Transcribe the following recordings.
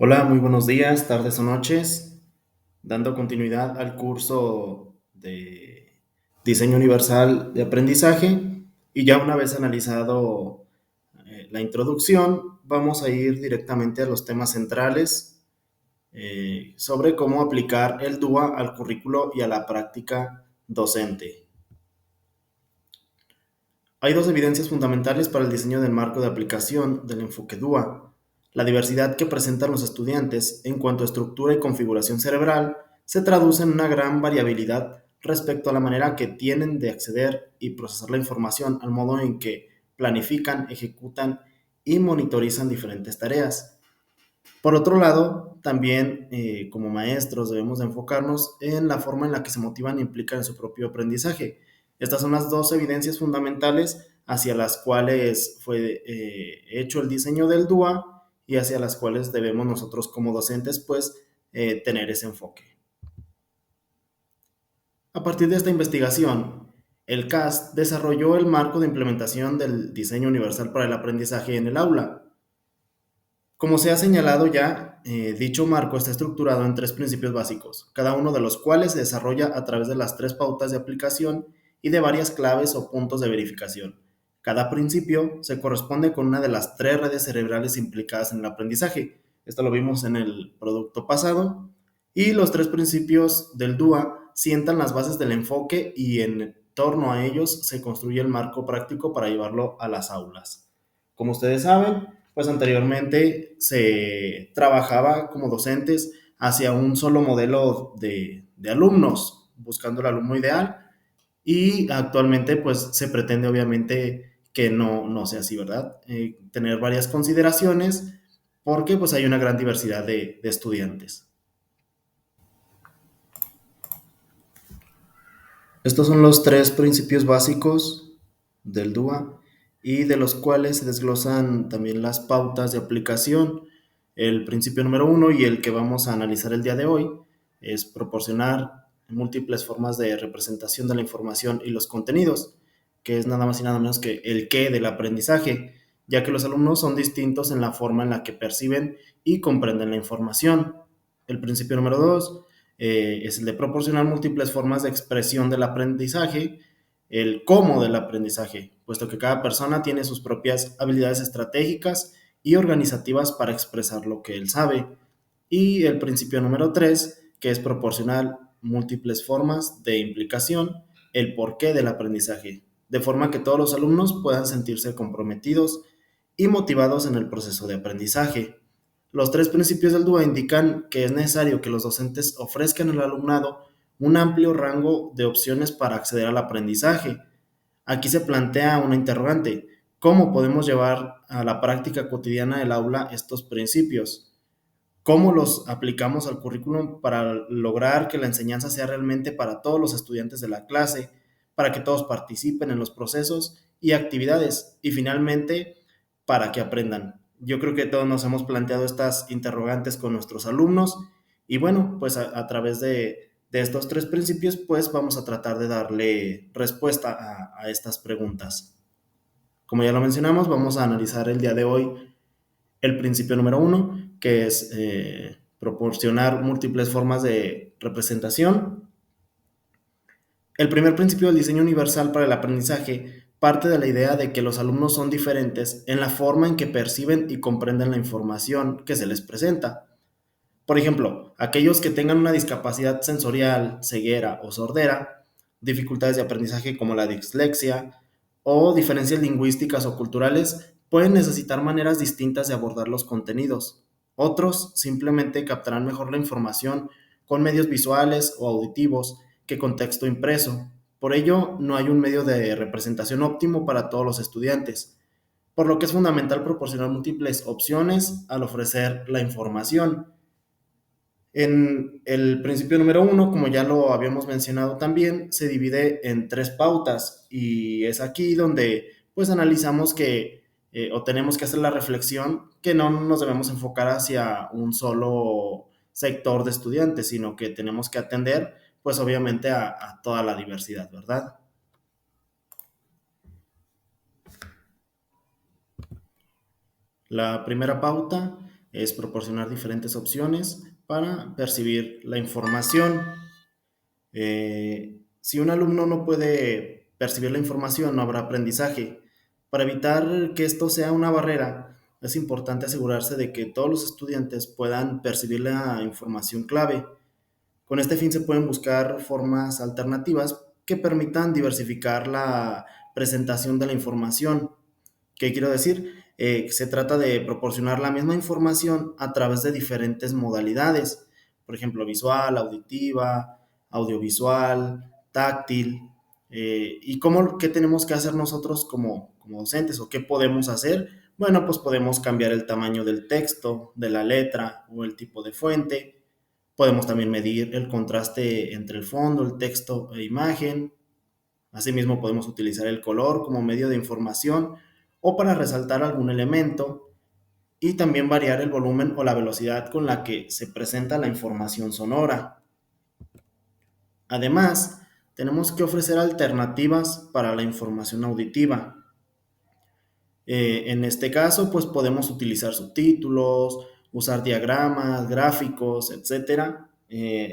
Hola, muy buenos días, tardes o noches. Dando continuidad al curso de Diseño Universal de Aprendizaje y ya una vez analizado la introducción, vamos a ir directamente a los temas centrales sobre cómo aplicar el DUA al currículo y a la práctica docente. Hay dos evidencias fundamentales para el diseño del marco de aplicación del enfoque DUA. La diversidad que presentan los estudiantes en cuanto a estructura y configuración cerebral se traduce en una gran variabilidad respecto a la manera que tienen de acceder y procesar la información, al modo en que planifican, ejecutan y monitorizan diferentes tareas. Por otro lado, también como maestros debemos de enfocarnos en la forma en la que se motivan e implican en su propio aprendizaje. Estas son las dos evidencias fundamentales hacia las cuales fue hecho el diseño del DUA y hacia las cuales debemos nosotros como docentes pues tener ese enfoque. A partir de esta investigación, el CAST desarrolló el marco de implementación del diseño universal para el aprendizaje en el aula. Como se ha señalado ya, dicho marco está estructurado en tres principios básicos, cada uno de los cuales se desarrolla a través de las tres pautas de aplicación y de varias claves o puntos de verificación. Cada principio se corresponde con una de las tres redes cerebrales implicadas en el aprendizaje. Esto lo vimos en el producto pasado. Y los tres principios del DUA sientan las bases del enfoque y en torno a ellos se construye el marco práctico para llevarlo a las aulas. Como ustedes saben, pues anteriormente se trabajaba como docentes hacia un solo modelo de alumnos, buscando el alumno ideal, y actualmente pues se pretende obviamente que no sea así, ¿verdad? Tener varias consideraciones porque pues hay una gran diversidad de estudiantes. Estos son los tres principios básicos del DUA y de los cuales se desglosan también las pautas de aplicación. El principio número uno y el que vamos a analizar el día de hoy es proporcionar múltiples formas de representación de la información y los contenidos, que es nada más y nada menos que el qué del aprendizaje, ya que los alumnos son distintos en la forma en la que perciben y comprenden la información. El principio número dos es el de proporcionar múltiples formas de expresión del aprendizaje, el cómo del aprendizaje, puesto que cada persona tiene sus propias habilidades estratégicas y organizativas para expresar lo que él sabe. Y el principio número 3, que es proporcionar múltiples formas de implicación, el porqué del aprendizaje, de forma que todos los alumnos puedan sentirse comprometidos y motivados en el proceso de aprendizaje. Los tres principios del DUA indican que es necesario que los docentes ofrezcan al alumnado un amplio rango de opciones para acceder al aprendizaje. Aquí se plantea una interrogante: ¿cómo podemos llevar a la práctica cotidiana del aula estos principios? ¿Cómo los aplicamos al currículum para lograr que la enseñanza sea realmente para todos los estudiantes de la clase, para que todos participen en los procesos y actividades y finalmente para que aprendan? Yo creo que todos nos hemos planteado estas interrogantes con nuestros alumnos y bueno, pues a través de estos tres principios pues vamos a tratar de darle respuesta a estas preguntas. Como ya lo mencionamos, vamos a analizar el día de hoy el principio número uno, que es proporcionar múltiples formas de representación. El primer principio del diseño universal para el aprendizaje parte de la idea de que los alumnos son diferentes en la forma en que perciben y comprenden la información que se les presenta. Por ejemplo, aquellos que tengan una discapacidad sensorial, ceguera o sordera, dificultades de aprendizaje como la dislexia o diferencias lingüísticas o culturales, pueden necesitar maneras distintas de abordar los contenidos. Otros simplemente captarán mejor la información con medios visuales o auditivos que con texto impreso. Por ello, no hay un medio de representación óptimo para todos los estudiantes, por lo que es fundamental proporcionar múltiples opciones al ofrecer la información. En el principio número uno, como ya lo habíamos mencionado también, se divide en tres pautas y es aquí donde pues analizamos que o tenemos que hacer la reflexión que no nos debemos enfocar hacia un solo sector de estudiantes, sino que tenemos que atender pues obviamente a toda la diversidad, ¿verdad? La primera pauta es proporcionar diferentes opciones para percibir la información. Si un alumno no puede percibir la información, no habrá aprendizaje. Para evitar que esto sea una barrera, es importante asegurarse de que todos los estudiantes puedan percibir la información clave. Con este fin se pueden buscar formas alternativas que permitan diversificar la presentación de la información. ¿Qué quiero decir? Se trata de proporcionar la misma información a través de diferentes modalidades, por ejemplo, visual, auditiva, audiovisual, táctil. ¿Y qué tenemos que hacer nosotros como docentes o qué podemos hacer? Bueno, pues podemos cambiar el tamaño del texto, de la letra o el tipo de fuente. Podemos también medir el contraste entre el fondo, el texto e imagen. Asimismo, podemos utilizar el color como medio de información o para resaltar algún elemento y también variar el volumen o la velocidad con la que se presenta la información sonora. Además, tenemos que ofrecer alternativas para la información auditiva. En este caso, pues podemos utilizar subtítulos, usar diagramas, gráficos, etcétera,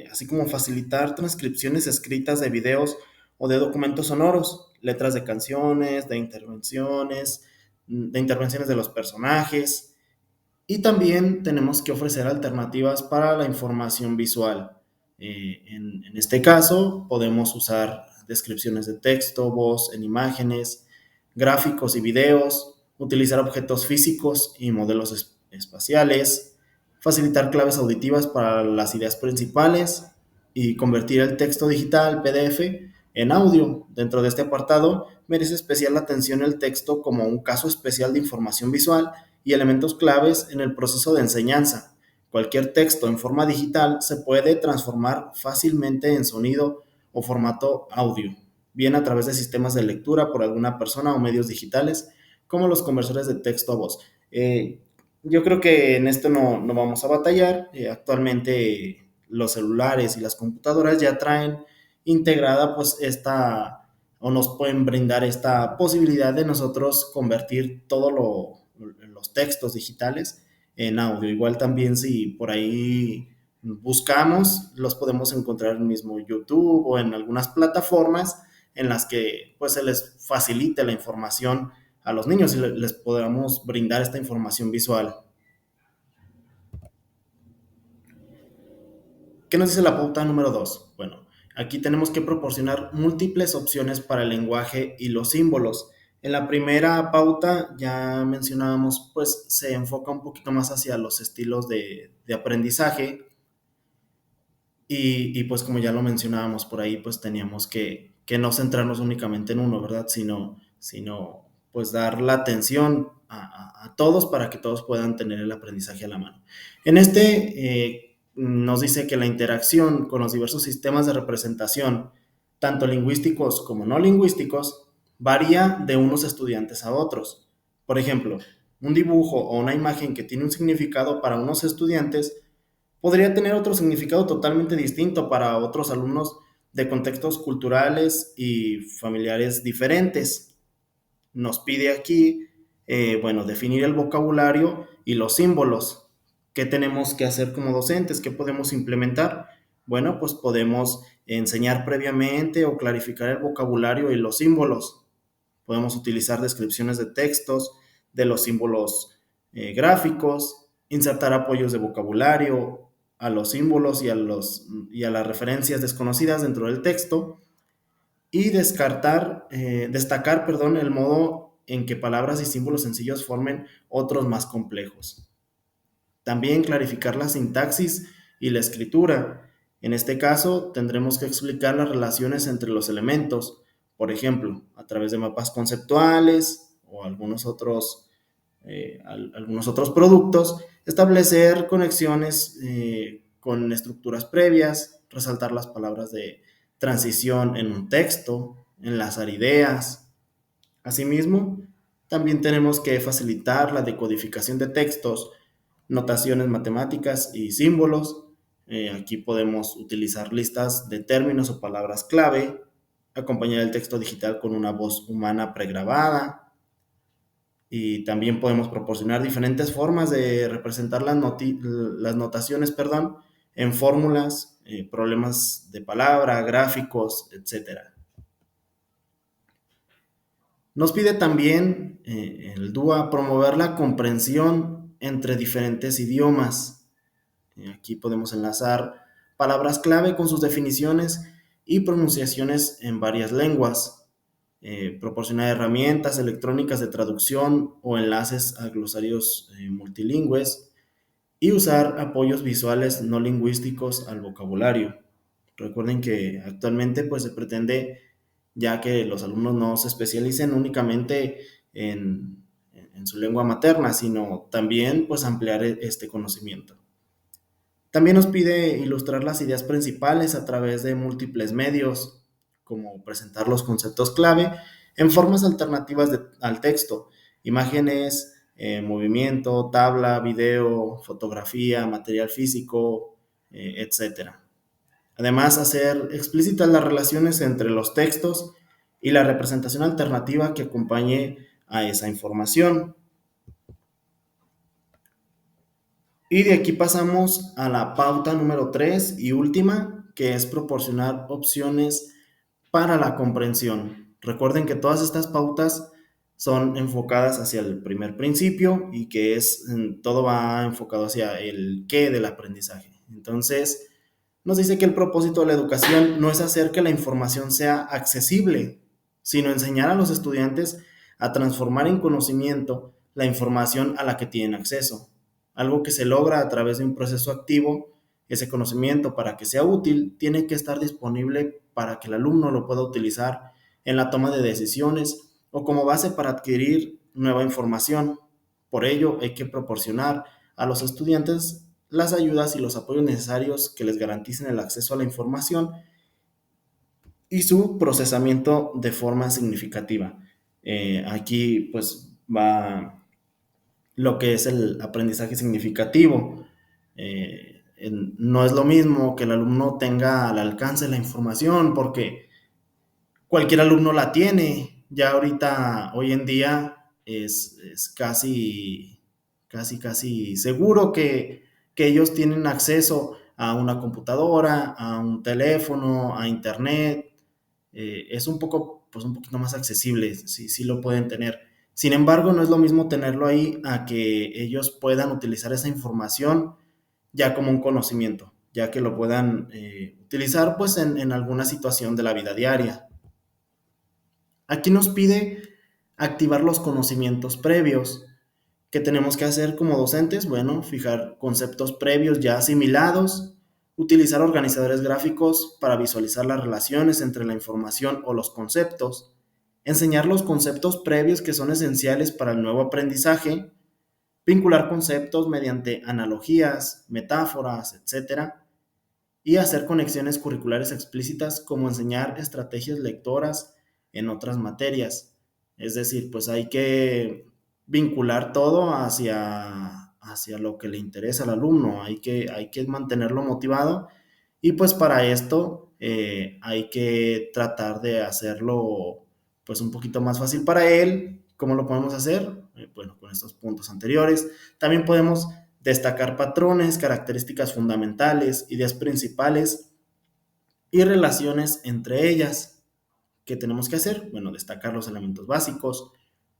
así como facilitar transcripciones escritas de videos o de documentos sonoros, letras de canciones, de intervenciones de los personajes, y también tenemos que ofrecer alternativas para la información visual. En este caso, podemos usar descripciones de texto, voz en imágenes, gráficos y videos, utilizar objetos físicos y modelos espaciales, facilitar claves auditivas para las ideas principales y convertir el texto digital, PDF, en audio. Dentro de este apartado, merece especial atención el texto como un caso especial de información visual y elementos claves en el proceso de enseñanza. Cualquier texto en forma digital se puede transformar fácilmente en sonido o formato audio, bien a través de sistemas de lectura por alguna persona o medios digitales, como los conversores de texto a voz. Yo creo que en esto no vamos a batallar. Actualmente los celulares y las computadoras ya traen integrada pues esta o nos pueden brindar esta posibilidad de nosotros convertir todos los textos digitales en audio. Igual también si por ahí buscamos, los podemos encontrar en mismo YouTube o en algunas plataformas en las que pues se les facilite la información a los niños y les podamos brindar esta información visual. ¿Qué nos dice la pauta número 2? Bueno, aquí tenemos que proporcionar múltiples opciones para el lenguaje y los símbolos. En la primera pauta ya mencionábamos, pues se enfoca un poquito más hacia los estilos de aprendizaje pues como ya lo mencionábamos por ahí, pues teníamos que no centrarnos únicamente en uno, ¿verdad? Sino pues dar la atención a todos para que todos puedan tener el aprendizaje a la mano. En nos dice que la interacción con los diversos sistemas de representación, tanto lingüísticos como no lingüísticos, varía de unos estudiantes a otros. Por ejemplo, un dibujo o una imagen que tiene un significado para unos estudiantes podría tener otro significado totalmente distinto para otros alumnos de contextos culturales y familiares diferentes. Nos pide aquí, bueno, definir el vocabulario y los símbolos. ¿Qué tenemos que hacer como docentes? ¿Qué podemos implementar? Bueno, pues podemos enseñar previamente o clarificar el vocabulario y los símbolos. Podemos utilizar descripciones de textos, de los símbolos gráficos, insertar apoyos de vocabulario a los símbolos y a las referencias desconocidas dentro del texto y destacar, perdón, el modo en que palabras y símbolos sencillos formen otros más complejos. También clarificar la sintaxis y la escritura. En este caso, tendremos que explicar las relaciones entre los elementos, por ejemplo, a través de mapas conceptuales o algunos otros productos, establecer conexiones con estructuras previas, resaltar las palabras de transición en un texto, enlazar ideas. Asimismo, también tenemos que facilitar la decodificación de textos, notaciones matemáticas y símbolos. Aquí podemos utilizar listas de términos o palabras clave, acompañar el texto digital con una voz humana pregrabada y también podemos proporcionar diferentes formas de representar las notaciones, perdón, en fórmulas, problemas de palabra, gráficos, etcétera. Nos pide también el DUA promover la comprensión entre diferentes idiomas. Aquí podemos enlazar palabras clave con sus definiciones y pronunciaciones en varias lenguas. Proporcionar herramientas electrónicas de traducción o enlaces a glosarios multilingües y usar apoyos visuales no lingüísticos al vocabulario. Recuerden que actualmente pues se pretende ya que los alumnos no se especialicen únicamente en su lengua materna, sino también pues ampliar este conocimiento. También nos pide ilustrar las ideas principales a través de múltiples medios, como presentar los conceptos clave en formas alternativas al texto, imágenes, movimiento, tabla, video, fotografía, material físico, etc. Además, hacer explícitas las relaciones entre los textos y la representación alternativa que acompañe a esa información. Y de aquí pasamos a la pauta número 3 y última, que es proporcionar opciones para la comprensión. Recuerden que todas estas pautas son enfocadas hacia el primer principio y que todo va enfocado hacia el qué del aprendizaje. Entonces, nos dice que el propósito de la educación no es hacer que la información sea accesible, sino enseñar a los estudiantes a transformar en conocimiento la información a la que tienen acceso. Algo que se logra a través de un proceso activo. Ese conocimiento, para que sea útil, tiene que estar disponible para que el alumno lo pueda utilizar en la toma de decisiones o como base para adquirir nueva información. Por ello, hay que proporcionar a los estudiantes las ayudas y los apoyos necesarios que les garanticen el acceso a la información y su procesamiento de forma significativa. Aquí pues va lo que es el aprendizaje significativo. No es lo mismo que el alumno tenga al alcance la información, porque cualquier alumno la tiene. Ya ahorita, hoy en día, es casi seguro que ellos tienen acceso a una computadora, a un teléfono, a internet. Es pues un poquito más accesible, sí lo pueden tener. Sin embargo, no es lo mismo tenerlo ahí a que ellos puedan utilizar esa información ya como un conocimiento, ya que lo puedan utilizar pues en alguna situación de la vida diaria. Aquí nos pide activar los conocimientos previos. ¿Qué tenemos que hacer como docentes? Bueno, fijar conceptos previos ya asimilados, utilizar organizadores gráficos para visualizar las relaciones entre la información o los conceptos, enseñar los conceptos previos que son esenciales para el nuevo aprendizaje, vincular conceptos mediante analogías, metáforas, etcétera, y hacer conexiones curriculares explícitas como enseñar estrategias lectoras en otras materias. Es decir, pues hay que vincular todo hacia lo que le interesa al alumno, hay que mantenerlo motivado y pues para esto hay que tratar de hacerlo pues un poquito más fácil para él. ¿Cómo lo podemos hacer? Bueno, con estos puntos anteriores. También podemos destacar patrones, características fundamentales, ideas principales y relaciones entre ellas. ¿Qué tenemos que hacer? Bueno, destacar los elementos básicos,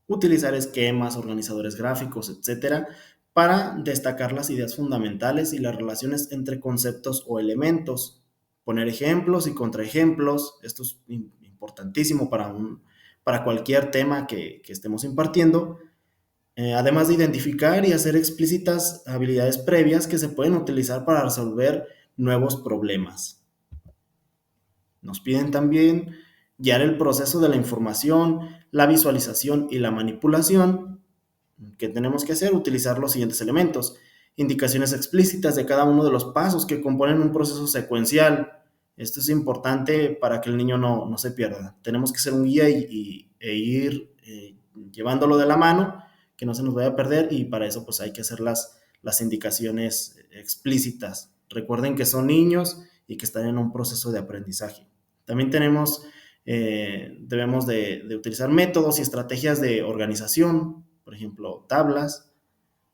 utilizar esquemas, organizadores gráficos, etcétera, para destacar las ideas fundamentales y las relaciones entre conceptos o elementos. Poner ejemplos y contraejemplos. Esto es importantísimo para cualquier tema que estemos impartiendo. Además de identificar y hacer explícitas habilidades previas que se pueden utilizar para resolver nuevos problemas. Nos piden también guiar el proceso de la información, la visualización y la manipulación. ¿Qué tenemos que hacer? Utilizar los siguientes elementos. Indicaciones explícitas de cada uno de los pasos que componen un proceso secuencial. Esto es importante para que el niño no se pierda. Tenemos que ser un guía e ir llevándolo de la mano, que no se nos vaya a perder, y para eso pues hay que hacer las indicaciones explícitas. Recuerden que son niños y que están en un proceso de aprendizaje. También debemos de utilizar métodos y estrategias de organización. por ejemplo, tablas,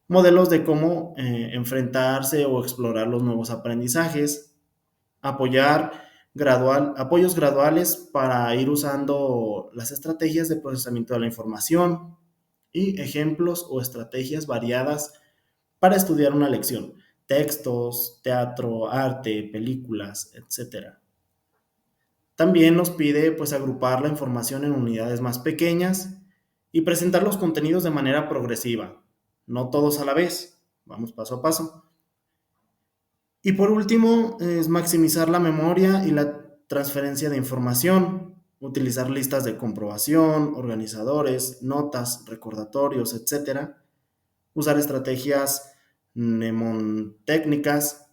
modelos de cómo enfrentarse o explorar los nuevos aprendizajes, apoyos graduales para ir usando las estrategias de procesamiento de la información y ejemplos o estrategias variadas para estudiar una lección, textos, teatro, arte, películas, etcétera. También nos pide pues agrupar la información en unidades más pequeñas y presentar los contenidos de manera progresiva, no todos a la vez, vamos paso a paso. Y por último, es maximizar la memoria y la transferencia de información, utilizar listas de comprobación, organizadores, notas, recordatorios, etcétera. Usar estrategias mnemotécnicas,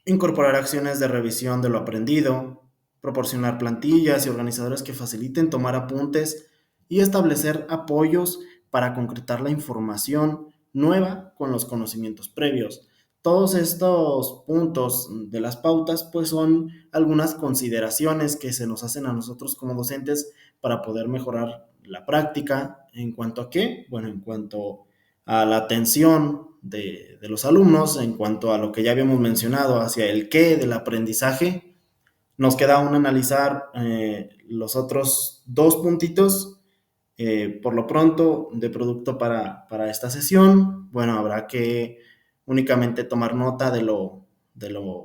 incorporar acciones de revisión de lo aprendido, proporcionar plantillas y organizadores que faciliten tomar apuntes y establecer apoyos para concretar la información nueva con los conocimientos previos. Todos estos puntos de las pautas pues son algunas consideraciones que se nos hacen a nosotros como docentes para poder mejorar la práctica. ¿En cuanto a qué? Bueno, en cuanto a la atención de los alumnos, en cuanto a lo que ya habíamos mencionado, hacia el qué del aprendizaje. Nos queda aún analizar los otros dos puntitos. Por lo pronto, de producto para esta sesión, bueno, habrá que únicamente tomar nota de lo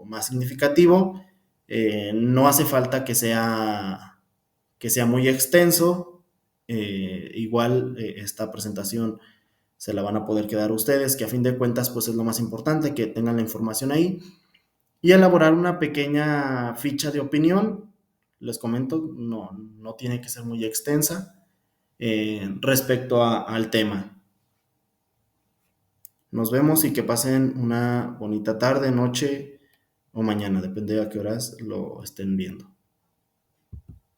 más significativo. No hace falta que sea muy extenso. Igual esta presentación se la van a poder quedar ustedes, que a fin de cuentas pues es lo más importante, que tengan la información ahí. Y elaborar una pequeña ficha de opinión, les comento, no tiene que ser muy extensa, respecto al tema. Nos vemos y que pasen una bonita tarde, noche o mañana, depende de a qué horas lo estén viendo.